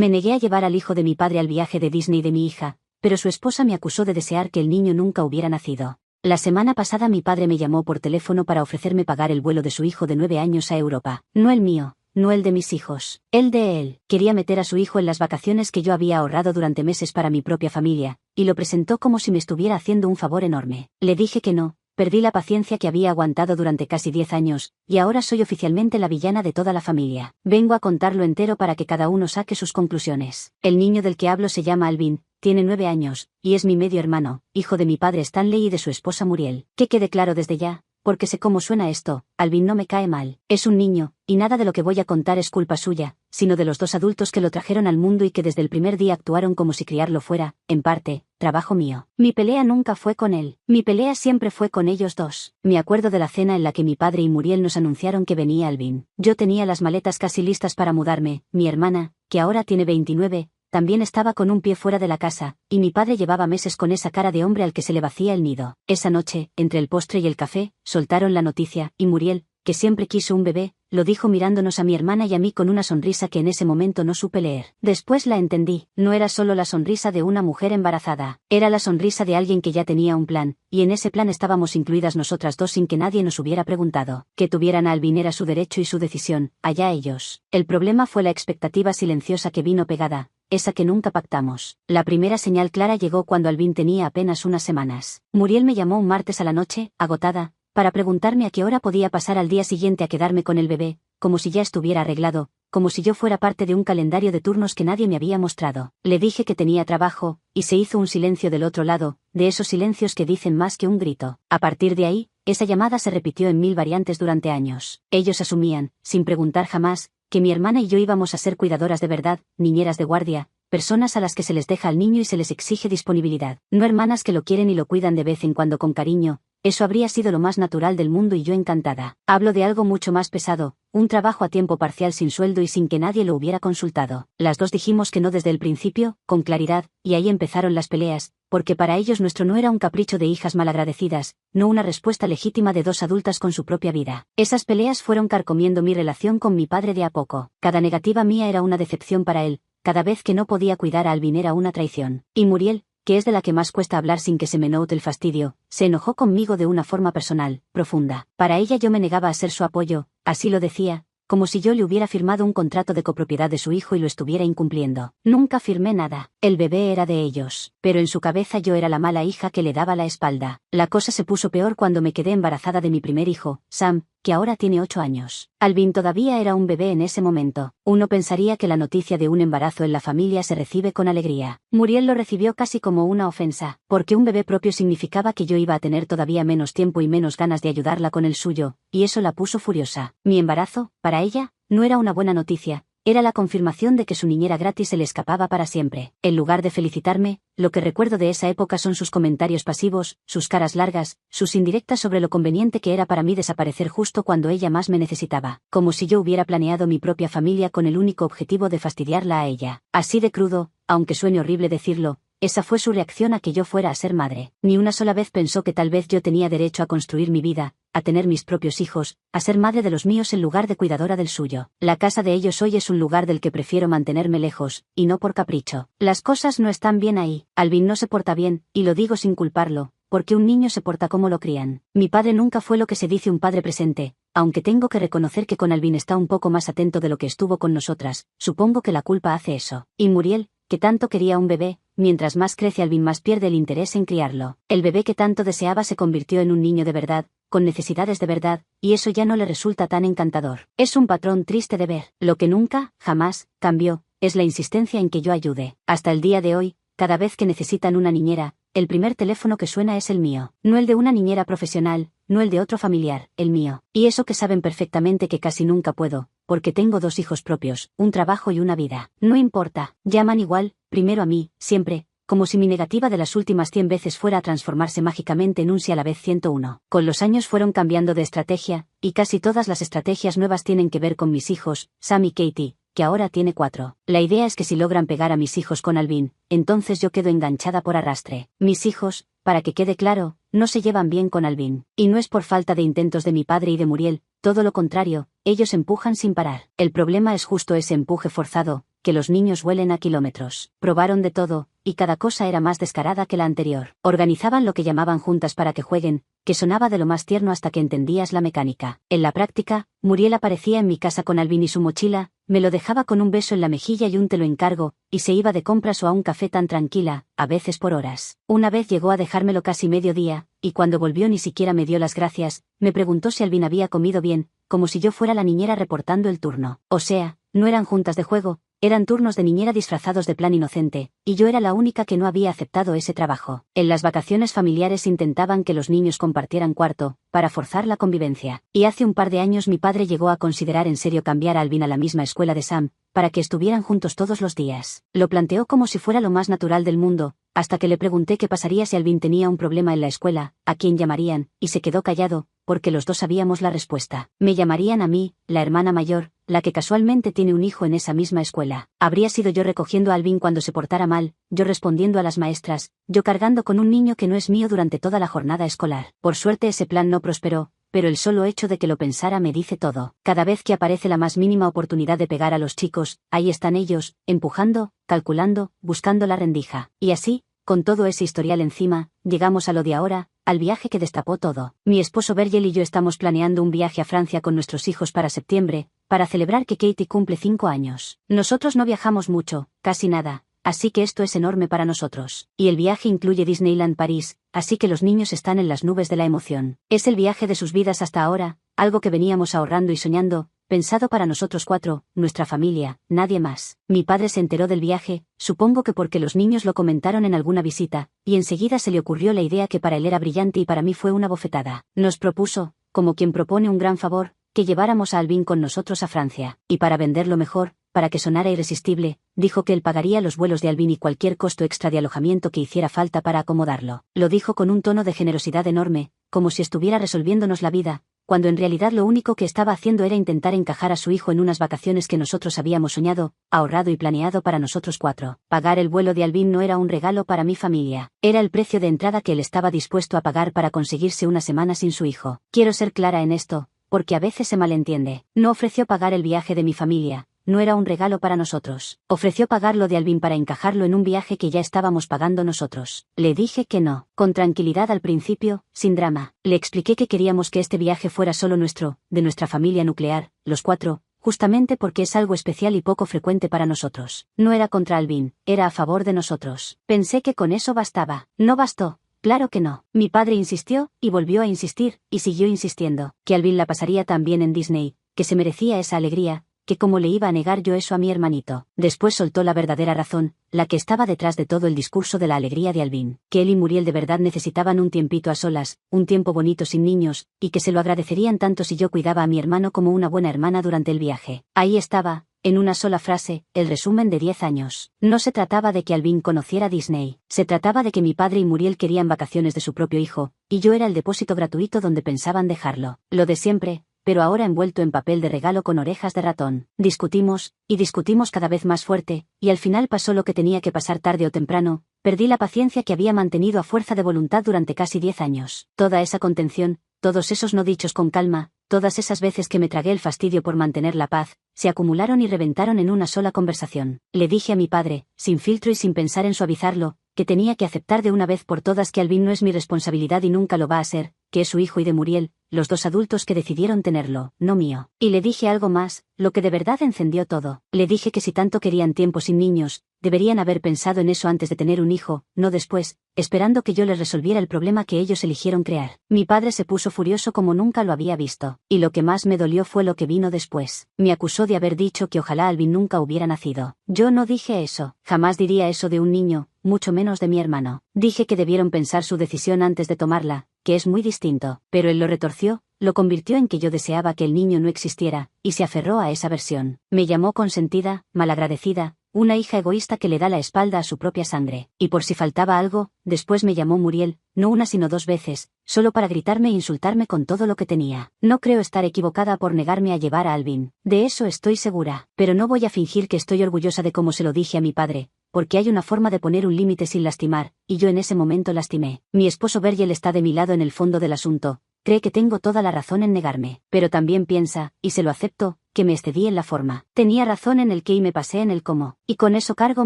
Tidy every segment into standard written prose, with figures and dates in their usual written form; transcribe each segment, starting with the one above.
Me negué a llevar al hijo de mi padre al viaje de Disney de mi hija, pero su esposa me acusó de desear que el niño nunca hubiera nacido. La semana pasada mi padre me llamó por teléfono para ofrecerme pagar el vuelo de su hijo de 9 años a Europa. No el mío, no el de mis hijos, el de él. Quería meter a su hijo en las vacaciones que yo había ahorrado durante meses para mi propia familia, y lo presentó como si me estuviera haciendo un favor enorme. Le dije que no. Perdí la paciencia que había aguantado durante casi 10 años, y ahora soy oficialmente la villana de toda la familia. Vengo a contarlo entero para que cada uno saque sus conclusiones. El niño del que hablo se llama Alvin, tiene 9 años, y es mi medio hermano, hijo de mi padre Stanley y de su esposa Muriel. Que quede claro desde ya, porque sé cómo suena esto, Alvin no me cae mal. Es un niño, y nada de lo que voy a contar es culpa suya, sino de los dos adultos que lo trajeron al mundo y que desde el primer día actuaron como si criarlo fuera, en parte, trabajo mío. Mi pelea nunca fue con él. Mi pelea siempre fue con ellos dos. Me acuerdo de la cena en la que mi padre y Muriel nos anunciaron que venía Alvin. Yo tenía las maletas casi listas para mudarme. Mi hermana, que ahora tiene 29, también estaba con un pie fuera de la casa, y mi padre llevaba meses con esa cara de hombre al que se le vacía el nido. Esa noche, entre el postre y el café, soltaron la noticia, y Muriel, que siempre quiso un bebé, lo dijo mirándonos a mi hermana y a mí con una sonrisa que en ese momento no supe leer. Después la entendí. No era solo la sonrisa de una mujer embarazada, era la sonrisa de alguien que ya tenía un plan, y en ese plan estábamos incluidas nosotras dos sin que nadie nos hubiera preguntado. Que tuvieran a Alvin era su derecho y su decisión, allá ellos. El problema fue la expectativa silenciosa que vino pegada, esa que nunca pactamos. La primera señal clara llegó cuando Alvin tenía apenas unas semanas. Muriel me llamó un martes a la noche, agotada, para preguntarme a qué hora podía pasar al día siguiente a quedarme con el bebé, como si ya estuviera arreglado, como si yo fuera parte de un calendario de turnos que nadie me había mostrado. Le dije que tenía trabajo, y se hizo un silencio del otro lado, de esos silencios que dicen más que un grito. A partir de ahí, esa llamada se repitió en 1000 variantes durante años. Ellos asumían, sin preguntar jamás, que mi hermana y yo íbamos a ser cuidadoras de verdad, niñeras de guardia, personas a las que se les deja al niño y se les exige disponibilidad. No hermanas que lo quieren y lo cuidan de vez en cuando con cariño. Eso habría sido lo más natural del mundo y yo encantada. Hablo de algo mucho más pesado, un trabajo a tiempo parcial sin sueldo y sin que nadie lo hubiera consultado. Las dos dijimos que no desde el principio, con claridad, y ahí empezaron las peleas, porque para ellos nuestro no era un capricho de hijas malagradecidas, no una respuesta legítima de dos adultas con su propia vida. Esas peleas fueron carcomiendo mi relación con mi padre de a poco. Cada negativa mía era una decepción para él, cada vez que no podía cuidar a Alvin era una traición. Y Muriel, que es de la que más cuesta hablar sin que se me note el fastidio, se enojó conmigo de una forma personal, profunda. Para ella yo me negaba a ser su apoyo, así lo decía, como si yo le hubiera firmado un contrato de copropiedad de su hijo y lo estuviera incumpliendo. Nunca firmé nada. El bebé era de ellos, pero en su cabeza yo era la mala hija que le daba la espalda. La cosa se puso peor cuando me quedé embarazada de mi primer hijo, Sam, que ahora tiene 8 años. Alvin todavía era un bebé en ese momento. Uno pensaría que la noticia de un embarazo en la familia se recibe con alegría. Muriel lo recibió casi como una ofensa, porque un bebé propio significaba que yo iba a tener todavía menos tiempo y menos ganas de ayudarla con el suyo, y eso la puso furiosa. Mi embarazo, para ella, no era una buena noticia. Era la confirmación de que su niñera gratis se le escapaba para siempre. En lugar de felicitarme, lo que recuerdo de esa época son sus comentarios pasivos, sus caras largas, sus indirectas sobre lo conveniente que era para mí desaparecer justo cuando ella más me necesitaba, como si yo hubiera planeado mi propia familia con el único objetivo de fastidiarla a ella. Así de crudo, aunque suene horrible decirlo, esa fue su reacción a que yo fuera a ser madre. Ni una sola vez pensó que tal vez yo tenía derecho a construir mi vida, a tener mis propios hijos, a ser madre de los míos en lugar de cuidadora del suyo. La casa de ellos hoy es un lugar del que prefiero mantenerme lejos, y no por capricho. Las cosas no están bien ahí. Alvin no se porta bien, y lo digo sin culparlo, porque un niño se porta como lo crían. Mi padre nunca fue lo que se dice un padre presente, aunque tengo que reconocer que con Alvin está un poco más atento de lo que estuvo con nosotras. Supongo que la culpa hace eso. Y Muriel, que tanto quería un bebé, mientras más crece Alvin más pierde el interés en criarlo. El bebé que tanto deseaba se convirtió en un niño de verdad, con necesidades de verdad, y eso ya no le resulta tan encantador. Es un patrón triste de ver. Lo que nunca, jamás, cambió, es la insistencia en que yo ayude. Hasta el día de hoy, cada vez que necesitan una niñera, el primer teléfono que suena es el mío. No el de una niñera profesional, no el de otro familiar, el mío. Y eso que saben perfectamente que casi nunca puedo, porque tengo 2 hijos propios, un trabajo y una vida. No importa, llaman igual, primero a mí, siempre, como si mi negativa de las últimas 100 veces fuera a transformarse mágicamente en un sí a la vez 101. Con los años fueron cambiando de estrategia, y casi todas las estrategias nuevas tienen que ver con mis hijos, Sam y Katie, que ahora tiene 4. La idea es que si logran pegar a mis hijos con Alvin, entonces yo quedo enganchada por arrastre. Mis hijos, para que quede claro, no se llevan bien con Alvin. Y no es por falta de intentos de mi padre y de Muriel, todo lo contrario, ellos empujan sin parar. El problema es justo ese empuje forzado, que los niños huelen a kilómetros. Probaron de todo, y cada cosa era más descarada que la anterior. Organizaban lo que llamaban juntas para que jueguen, que sonaba de lo más tierno hasta que entendías la mecánica. En la práctica, Muriel aparecía en mi casa con Alvin y su mochila, me lo dejaba con un beso en la mejilla y un te lo encargo, y se iba de compras o a un café tan tranquila, a veces por horas. Una vez llegó a dejármelo casi mediodía, y cuando volvió ni siquiera me dio las gracias, me preguntó si Alvin había comido bien, como si yo fuera la niñera reportando el turno. O sea, no eran juntas de juego, eran turnos de niñera disfrazados de plan inocente, y yo era la única que no había aceptado ese trabajo. En las vacaciones familiares intentaban que los niños compartieran cuarto, para forzar la convivencia. Y hace un par de años mi padre llegó a considerar en serio cambiar a Alvin a la misma escuela de Sam, para que estuvieran juntos todos los días. Lo planteó como si fuera lo más natural del mundo, hasta que le pregunté qué pasaría si Alvin tenía un problema en la escuela, a quién llamarían, y se quedó callado, porque los dos sabíamos la respuesta. Me llamarían a mí, la hermana mayor, la que casualmente tiene un hijo en esa misma escuela. Habría sido yo recogiendo a Alvin cuando se portara mal, yo respondiendo a las maestras, yo cargando con un niño que no es mío durante toda la jornada escolar. Por suerte ese plan no prosperó, pero el solo hecho de que lo pensara me dice todo. Cada vez que aparece la más mínima oportunidad de pegar a los chicos, ahí están ellos, empujando, calculando, buscando la rendija. Y así, con todo ese historial encima, llegamos a lo de ahora, al viaje que destapó todo. Mi esposo Virgil y yo estamos planeando un viaje a Francia con nuestros hijos para septiembre, para celebrar que Katie cumple 5 años. Nosotros no viajamos mucho, casi nada, así que esto es enorme para nosotros. Y el viaje incluye Disneyland París, así que los niños están en las nubes de la emoción. Es el viaje de sus vidas hasta ahora, algo que veníamos ahorrando y soñando, pensado para nosotros 4, nuestra familia, nadie más. Mi padre se enteró del viaje, supongo que porque los niños lo comentaron en alguna visita, y enseguida se le ocurrió la idea que para él era brillante y para mí fue una bofetada. Nos propuso, como quien propone un gran favor, que lleváramos a Alvin con nosotros a Francia, y para venderlo mejor, para que sonara irresistible, dijo que él pagaría los vuelos de Alvin y cualquier costo extra de alojamiento que hiciera falta para acomodarlo. Lo dijo con un tono de generosidad enorme, como si estuviera resolviéndonos la vida, cuando en realidad lo único que estaba haciendo era intentar encajar a su hijo en unas vacaciones que nosotros habíamos soñado, ahorrado y planeado para nosotros 4. Pagar el vuelo de Alvin no era un regalo para mi familia, era el precio de entrada que él estaba dispuesto a pagar para conseguirse una semana sin su hijo. Quiero ser clara en esto, porque a veces se malentiende. No ofreció pagar el viaje de mi familia, no era un regalo para nosotros. Ofreció pagar lo de Alvin para encajarlo en un viaje que ya estábamos pagando nosotros. Le dije que no, con tranquilidad al principio, sin drama. Le expliqué que queríamos que este viaje fuera solo nuestro, de nuestra familia nuclear, los 4, justamente porque es algo especial y poco frecuente para nosotros. No era contra Alvin, era a favor de nosotros. Pensé que con eso bastaba. No bastó. Claro que no. Mi padre insistió, y volvió a insistir, y siguió insistiendo, que Alvin la pasaría tan bien en Disney, que se merecía esa alegría, que cómo le iba a negar yo eso a mi hermanito. Después soltó la verdadera razón, la que estaba detrás de todo el discurso de la alegría de Alvin, que él y Muriel de verdad necesitaban un tiempito a solas, un tiempo bonito sin niños, y que se lo agradecerían tanto si yo cuidaba a mi hermano como una buena hermana durante el viaje. Ahí estaba, en una sola frase, el resumen de 10 años. No se trataba de que Alvin conociera Disney, se trataba de que mi padre y Muriel querían vacaciones de su propio hijo, y yo era el depósito gratuito donde pensaban dejarlo. Lo de siempre, pero ahora envuelto en papel de regalo con orejas de ratón. Discutimos, y discutimos cada vez más fuerte, y al final pasó lo que tenía que pasar tarde o temprano, perdí la paciencia que había mantenido a fuerza de voluntad durante casi 10 años. Toda esa contención, todos esos no dichos con calma, todas esas veces que me tragué el fastidio por mantener la paz, se acumularon y reventaron en una sola conversación. Le dije a mi padre, sin filtro y sin pensar en suavizarlo, que tenía que aceptar de una vez por todas que Alvin no es mi responsabilidad y nunca lo va a ser, que es su hijo y de Muriel, los 2 adultos que decidieron tenerlo, no mío. Y le dije algo más, lo que de verdad encendió todo. Le dije que si tanto querían tiempo sin niños, deberían haber pensado en eso antes de tener un hijo, no después, esperando que yo les resolviera el problema que ellos eligieron crear. Mi padre se puso furioso como nunca lo había visto, y lo que más me dolió fue lo que vino después. Me acusó de haber dicho que ojalá Alvin nunca hubiera nacido. Yo no dije eso, jamás diría eso de un niño, mucho menos de mi hermano. Dije que debieron pensar su decisión antes de tomarla, que es muy distinto, pero él lo retorció, lo convirtió en que yo deseaba que el niño no existiera, y se aferró a esa versión. Me llamó consentida, malagradecida, una hija egoísta que le da la espalda a su propia sangre. Y por si faltaba algo, después me llamó Muriel, no una sino 2 veces, solo para gritarme e insultarme con todo lo que tenía. No creo estar equivocada por negarme a llevar a Alvin, de eso estoy segura, pero no voy a fingir que estoy orgullosa de cómo se lo dije a mi padre, porque hay una forma de poner un límite sin lastimar, y yo en ese momento lastimé. Mi esposo Virgil está de mi lado en el fondo del asunto, cree que tengo toda la razón en negarme. Pero también piensa, y se lo acepto, que me excedí en la forma. Tenía razón en el qué y me pasé en el cómo. Y con eso cargo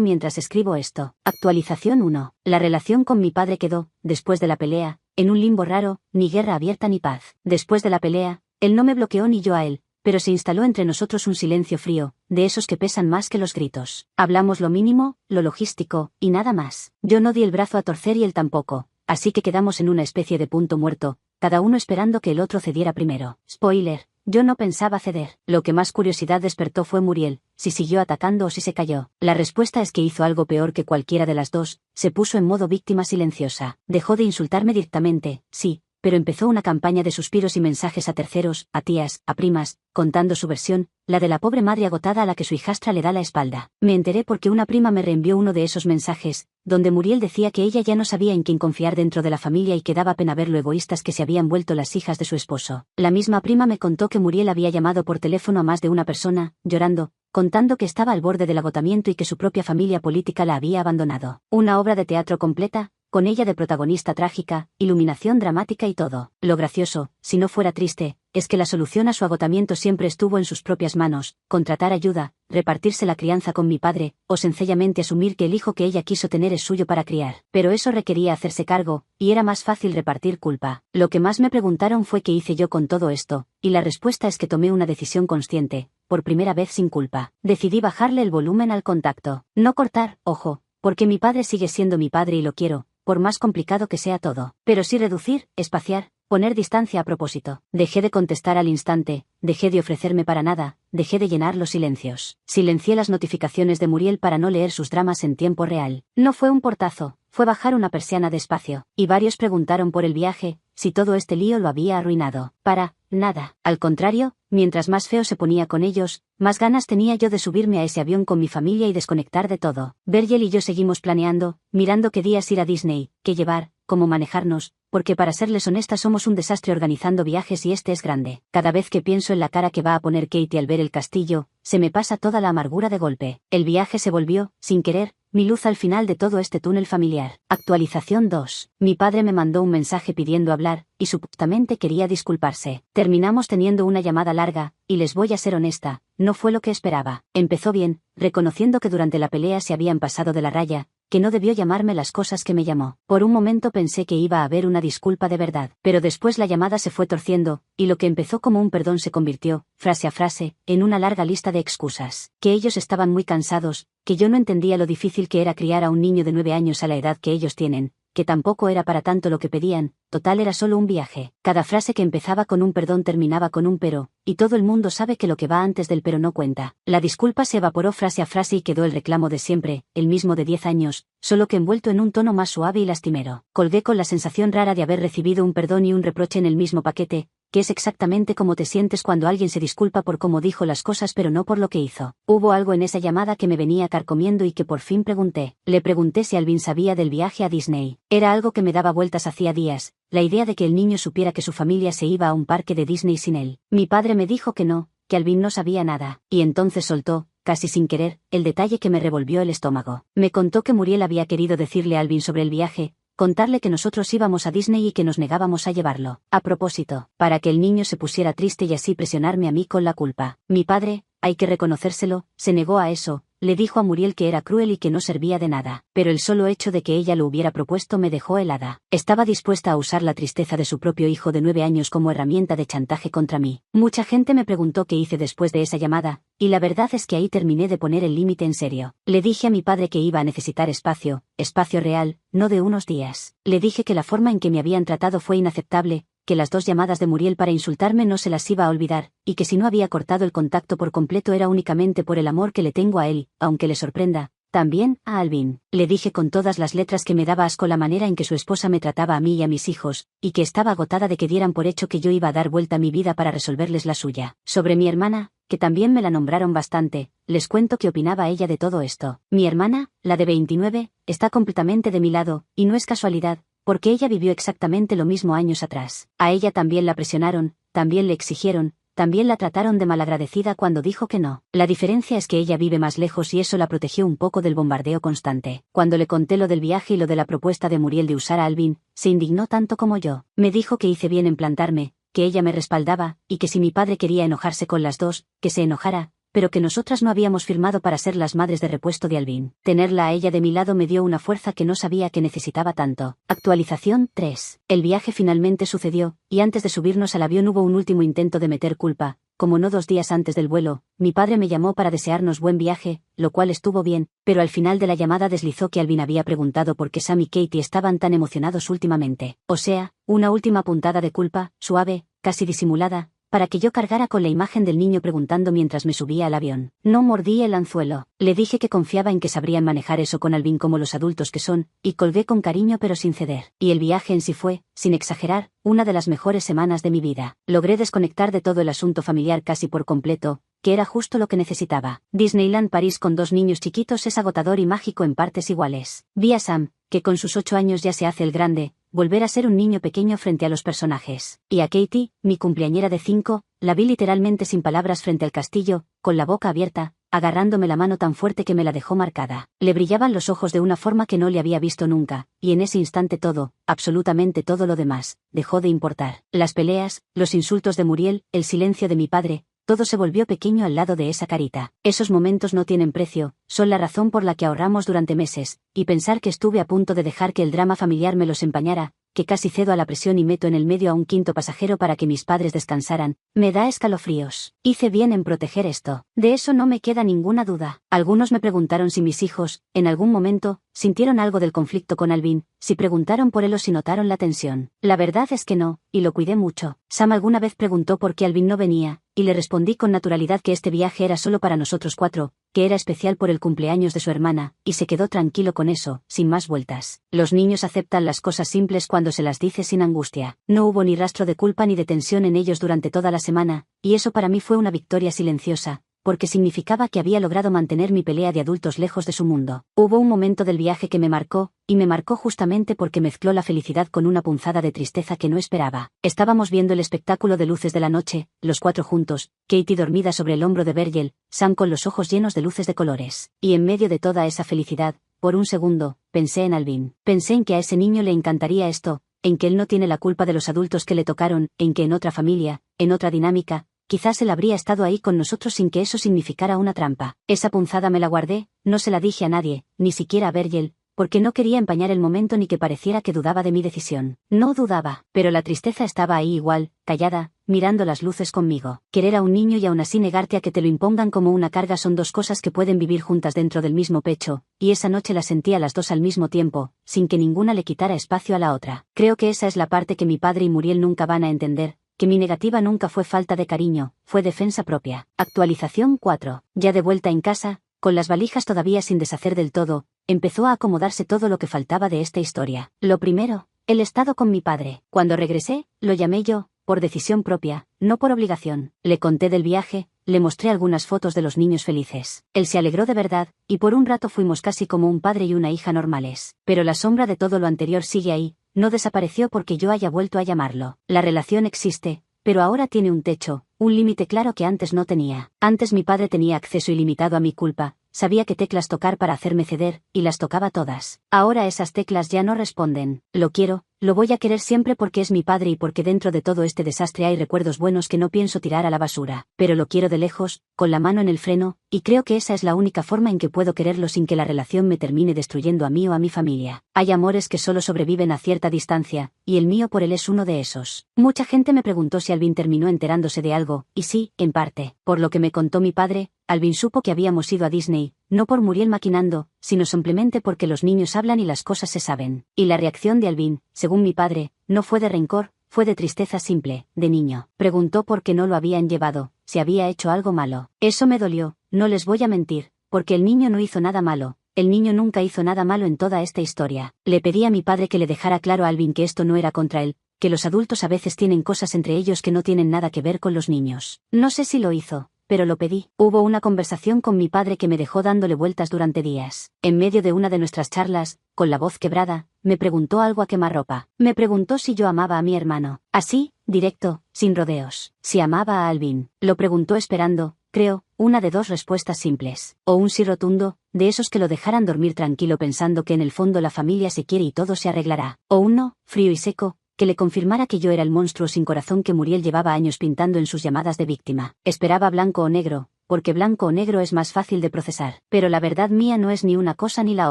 mientras escribo esto. Actualización 1. La relación con mi padre quedó, después de la pelea, en un limbo raro, ni guerra abierta ni paz. Después de la pelea, él no me bloqueó ni yo a él, pero se instaló entre nosotros un silencio frío, de esos que pesan más que los gritos. Hablamos lo mínimo, lo logístico, y nada más. Yo no di el brazo a torcer y él tampoco, así que quedamos en una especie de punto muerto, cada uno esperando que el otro cediera primero. Spoiler. Yo no pensaba ceder. Lo que más curiosidad despertó fue Muriel, si siguió atacando o si se cayó. La respuesta es que hizo algo peor que cualquiera de las dos, se puso en modo víctima silenciosa. Dejó de insultarme directamente, sí, pero empezó una campaña de suspiros y mensajes a terceros, a tías, a primas, contando su versión, la de la pobre madre agotada a la que su hijastra le da la espalda. Me enteré porque una prima me reenvió uno de esos mensajes, donde Muriel decía que ella ya no sabía en quién confiar dentro de la familia y que daba pena ver lo egoístas que se habían vuelto las hijas de su esposo. La misma prima me contó que Muriel había llamado por teléfono a más de una persona, llorando, contando que estaba al borde del agotamiento y que su propia familia política la había abandonado. Una obra de teatro completa, con ella de protagonista trágica, iluminación dramática y todo. Lo gracioso, si no fuera triste, es que la solución a su agotamiento siempre estuvo en sus propias manos: contratar ayuda, repartirse la crianza con mi padre, o sencillamente asumir que el hijo que ella quiso tener es suyo para criar. Pero eso requería hacerse cargo, y era más fácil repartir culpa. Lo que más me preguntaron fue qué hice yo con todo esto, y la respuesta es que tomé una decisión consciente, por primera vez sin culpa. Decidí bajarle el volumen al contacto. No cortar, ojo, porque mi padre sigue siendo mi padre y lo quiero, por más complicado que sea todo. Pero sí reducir, espaciar, poner distancia a propósito. Dejé de contestar al instante, dejé de ofrecerme para nada, dejé de llenar los silencios. Silencié las notificaciones de Muriel para no leer sus dramas en tiempo real. No fue un portazo, fue bajar una persiana despacio. Y varios preguntaron por el viaje, si todo este lío lo había arruinado. Para nada. Al contrario, mientras más feo se ponía con ellos, más ganas tenía yo de subirme a ese avión con mi familia y desconectar de todo. Virgil y yo seguimos planeando, mirando qué días ir a Disney, qué llevar, cómo manejarnos, porque para serles honestas somos un desastre organizando viajes y este es grande. Cada vez que pienso en la cara que va a poner Katie al ver el castillo, se me pasa toda la amargura de golpe. El viaje se volvió, sin querer, mi luz al final de todo este túnel familiar. Actualización 2. Mi padre me mandó un mensaje pidiendo hablar, y supuestamente quería disculparse. Terminamos teniendo una llamada larga, y les voy a ser honesta, no fue lo que esperaba. Empezó bien, reconociendo que durante la pelea se habían pasado de la raya, que no debió llamarme las cosas que me llamó. Por un momento pensé que iba a haber una disculpa de verdad, pero después la llamada se fue torciendo, y lo que empezó como un perdón se convirtió, frase a frase, en una larga lista de excusas. Que ellos estaban muy cansados, que yo no entendía lo difícil que era criar a un niño de 9 años a la edad que ellos tienen, que tampoco era para tanto lo que pedían, total era solo un viaje. Cada frase que empezaba con un perdón terminaba con un pero, y todo el mundo sabe que lo que va antes del pero no cuenta. La disculpa se evaporó frase a frase y quedó el reclamo de siempre, el mismo de 10 años, solo que envuelto en un tono más suave y lastimero. Colgué con la sensación rara de haber recibido un perdón y un reproche en el mismo paquete, que es exactamente como te sientes cuando alguien se disculpa por cómo dijo las cosas pero no por lo que hizo. Hubo algo en esa llamada que me venía carcomiendo y que por fin pregunté. Le pregunté si Alvin sabía del viaje a Disney. Era algo que me daba vueltas hacía días, la idea de que el niño supiera que su familia se iba a un parque de Disney sin él. Mi padre me dijo que no, que Alvin no sabía nada, y entonces soltó, casi sin querer, el detalle que me revolvió el estómago. Me contó que Muriel había querido decirle a Alvin sobre el viaje, contarle que nosotros íbamos a Disney y que nos negábamos a llevarlo. A propósito, para que el niño se pusiera triste y así presionarme a mí con la culpa. Mi padre, hay que reconocérselo, se negó a eso, le dijo a Muriel que era cruel y que no servía de nada. Pero el solo hecho de que ella lo hubiera propuesto me dejó helada. Estaba dispuesta a usar la tristeza de su propio hijo de 9 años como herramienta de chantaje contra mí. Mucha gente me preguntó qué hice después de esa llamada, y la verdad es que ahí terminé de poner el límite en serio. Le dije a mi padre que iba a necesitar espacio, espacio real, no de unos días. Le dije que la forma en que me habían tratado fue inaceptable, que las 2 llamadas de Muriel para insultarme no se las iba a olvidar, y que si no había cortado el contacto por completo era únicamente por el amor que le tengo a él, aunque le sorprenda, también a Alvin. Le dije con todas las letras que me daba asco la manera en que su esposa me trataba a mí y a mis hijos, y que estaba agotada de que dieran por hecho que yo iba a dar vuelta a mi vida para resolverles la suya. Sobre mi hermana, que también me la nombraron bastante, les cuento qué opinaba ella de todo esto. Mi hermana, la de 29, está completamente de mi lado, y no es casualidad, porque ella vivió exactamente lo mismo años atrás. A ella también la presionaron, también le exigieron, también la trataron de malagradecida cuando dijo que no. La diferencia es que ella vive más lejos y eso la protegió un poco del bombardeo constante. Cuando le conté lo del viaje y lo de la propuesta de Muriel de usar a Alvin, se indignó tanto como yo. Me dijo que hice bien en plantarme, que ella me respaldaba, y que si mi padre quería enojarse con las dos, que se enojara, pero que nosotras no habíamos firmado para ser las madres de repuesto de Alvin. Tenerla a ella de mi lado me dio una fuerza que no sabía que necesitaba tanto. Actualización 3. El viaje finalmente sucedió, y antes de subirnos al avión hubo un último intento de meter culpa. Como no 2 días antes del vuelo, mi padre me llamó para desearnos buen viaje, lo cual estuvo bien, pero al final de la llamada deslizó que Alvin había preguntado por qué Sam y Katie estaban tan emocionados últimamente. O sea, una última puntada de culpa, suave, casi disimulada, para que yo cargara con la imagen del niño preguntando mientras me subía al avión. No mordí el anzuelo. Le dije que confiaba en que sabrían manejar eso con Alvin como los adultos que son, y colgué con cariño pero sin ceder. Y el viaje en sí fue, sin exagerar, una de las mejores semanas de mi vida. Logré desconectar de todo el asunto familiar casi por completo, que era justo lo que necesitaba. Disneyland París con 2 niños chiquitos es agotador y mágico en partes iguales. Vi a Sam, que con sus 8 años ya se hace el grande, volver a ser un niño pequeño frente a los personajes. Y a Katie, mi cumpleañera de 5, la vi literalmente sin palabras frente al castillo, con la boca abierta, agarrándome la mano tan fuerte que me la dejó marcada. Le brillaban los ojos de una forma que no le había visto nunca, y en ese instante todo, absolutamente todo lo demás, dejó de importar. Las peleas, los insultos de Muriel, el silencio de mi padre, todo se volvió pequeño al lado de esa carita. Esos momentos no tienen precio, son la razón por la que ahorramos durante meses, y pensar que estuve a punto de dejar que el drama familiar me los empañara, que casi cedo a la presión y meto en el medio a un quinto pasajero para que mis padres descansaran, me da escalofríos. Hice bien en proteger esto. De eso no me queda ninguna duda. Algunos me preguntaron si mis hijos, en algún momento, sintieron algo del conflicto con Alvin, si preguntaron por él o si notaron la tensión. La verdad es que no, y lo cuidé mucho. Sam alguna vez preguntó por qué Alvin no venía, y le respondí con naturalidad que este viaje era solo para nosotros 4, que era especial por el cumpleaños de su hermana, y se quedó tranquilo con eso, sin más vueltas. Los niños aceptan las cosas simples cuando se las dice sin angustia. No hubo ni rastro de culpa ni de tensión en ellos durante toda la semana, y eso para mí fue una victoria silenciosa, porque significaba que había logrado mantener mi pelea de adultos lejos de su mundo. Hubo un momento del viaje que me marcó, y me marcó justamente porque mezcló la felicidad con una punzada de tristeza que no esperaba. Estábamos viendo el espectáculo de luces de la noche, los 4 juntos, Katie dormida sobre el hombro de Virgil, Sam con los ojos llenos de luces de colores. Y en medio de toda esa felicidad, por un segundo, pensé en Alvin. Pensé en que a ese niño le encantaría esto, en que él no tiene la culpa de los adultos que le tocaron, en que en otra familia, en otra dinámica, quizás él habría estado ahí con nosotros sin que eso significara una trampa. Esa punzada me la guardé, no se la dije a nadie, ni siquiera a Virgil, porque no quería empañar el momento ni que pareciera que dudaba de mi decisión. No dudaba, pero la tristeza estaba ahí igual, callada, mirando las luces conmigo. Querer a un niño y aún así negarte a que te lo impongan como una carga son 2 cosas que pueden vivir juntas dentro del mismo pecho, y esa noche las sentía las 2 al mismo tiempo, sin que ninguna le quitara espacio a la otra. Creo que esa es la parte que mi padre y Muriel nunca van a entender, que mi negativa nunca fue falta de cariño, fue defensa propia. Actualización 4. Ya de vuelta en casa, con las valijas todavía sin deshacer del todo, empezó a acomodarse todo lo que faltaba de esta historia. Lo primero, el estado con mi padre. Cuando regresé, lo llamé yo, por decisión propia, no por obligación. Le conté del viaje, le mostré algunas fotos de los niños felices. Él se alegró de verdad, y por un rato fuimos casi como un padre y una hija normales. Pero la sombra de todo lo anterior sigue ahí, no desapareció porque yo haya vuelto a llamarlo. La relación existe, pero ahora tiene un techo, un límite claro que antes no tenía. Antes mi padre tenía acceso ilimitado a mi culpa, sabía qué teclas tocar para hacerme ceder, y las tocaba todas. Ahora esas teclas ya no responden. Lo quiero, lo voy a querer siempre porque es mi padre y porque dentro de todo este desastre hay recuerdos buenos que no pienso tirar a la basura. Pero lo quiero de lejos, con la mano en el freno, y creo que esa es la única forma en que puedo quererlo sin que la relación me termine destruyendo a mí o a mi familia. Hay amores que solo sobreviven a cierta distancia, y el mío por él es uno de esos. Mucha gente me preguntó si Alvin terminó enterándose de algo, y sí, en parte. Por lo que me contó mi padre, Alvin supo que habíamos ido a Disney, no por Muriel maquinando, sino simplemente porque los niños hablan y las cosas se saben. Y la reacción de Alvin, según mi padre, no fue de rencor, fue de tristeza simple, de niño. Preguntó por qué no lo habían llevado, si había hecho algo malo. Eso me dolió, no les voy a mentir, porque el niño no hizo nada malo. El niño nunca hizo nada malo en toda esta historia. Le pedí a mi padre que le dejara claro a Alvin que esto no era contra él, que los adultos a veces tienen cosas entre ellos que no tienen nada que ver con los niños. No sé si lo hizo, pero lo pedí. Hubo una conversación con mi padre que me dejó dándole vueltas durante días. En medio de una de nuestras charlas, con la voz quebrada, me preguntó algo a quemarropa. Me preguntó si yo amaba a mi hermano. Así, directo, sin rodeos. Si amaba a Alvin. Lo preguntó esperando, creo, una de dos respuestas simples. O un sí rotundo, de esos que lo dejaran dormir tranquilo pensando que en el fondo la familia se quiere y todo se arreglará. O un no, frío y seco, que le confirmara que yo era el monstruo sin corazón que Muriel llevaba años pintando en sus llamadas de víctima. Esperaba blanco o negro, porque blanco o negro es más fácil de procesar. Pero la verdad mía no es ni una cosa ni la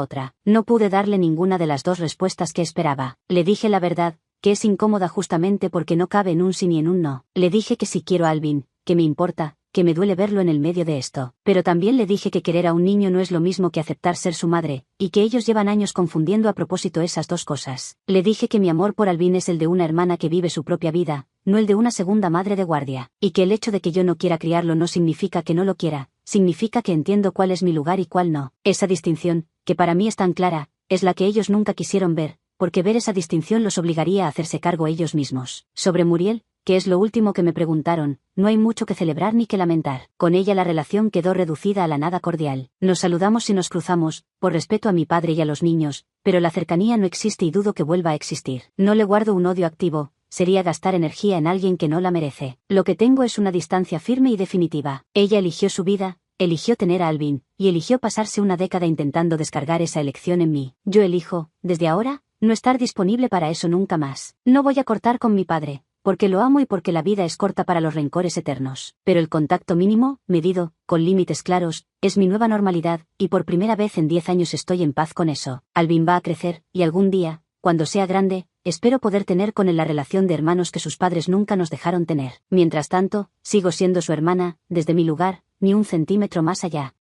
otra. No pude darle ninguna de las dos respuestas que esperaba. Le dije la verdad, que es incómoda justamente porque no cabe en un sí ni en un no. Le dije que si quiero a Alvin, que me importa, que me duele verlo en el medio de esto. Pero también le dije que querer a un niño no es lo mismo que aceptar ser su madre, y que ellos llevan años confundiendo a propósito esas dos cosas. Le dije que mi amor por Alvin es el de una hermana que vive su propia vida, no el de una segunda madre de guardia, y que el hecho de que yo no quiera criarlo no significa que no lo quiera, significa que entiendo cuál es mi lugar y cuál no. Esa distinción, que para mí es tan clara, es la que ellos nunca quisieron ver, porque ver esa distinción los obligaría a hacerse cargo ellos mismos. Sobre Muriel, que es lo último que me preguntaron, no hay mucho que celebrar ni que lamentar. Con ella la relación quedó reducida a la nada cordial. Nos saludamos y nos cruzamos, por respeto a mi padre y a los niños, pero la cercanía no existe y dudo que vuelva a existir. No le guardo un odio activo, sería gastar energía en alguien que no la merece. Lo que tengo es una distancia firme y definitiva. Ella eligió su vida, eligió tener a Alvin, y eligió pasarse una década intentando descargar esa elección en mí. Yo elijo, desde ahora, no estar disponible para eso nunca más. No voy a cortar con mi padre, porque lo amo y porque la vida es corta para los rencores eternos. Pero el contacto mínimo, medido, con límites claros, es mi nueva normalidad, y por primera vez en 10 años estoy en paz con eso. Alvin va a crecer, y algún día, cuando sea grande, espero poder tener con él la relación de hermanos que sus padres nunca nos dejaron tener. Mientras tanto, sigo siendo su hermana, desde mi lugar, ni un centímetro más allá.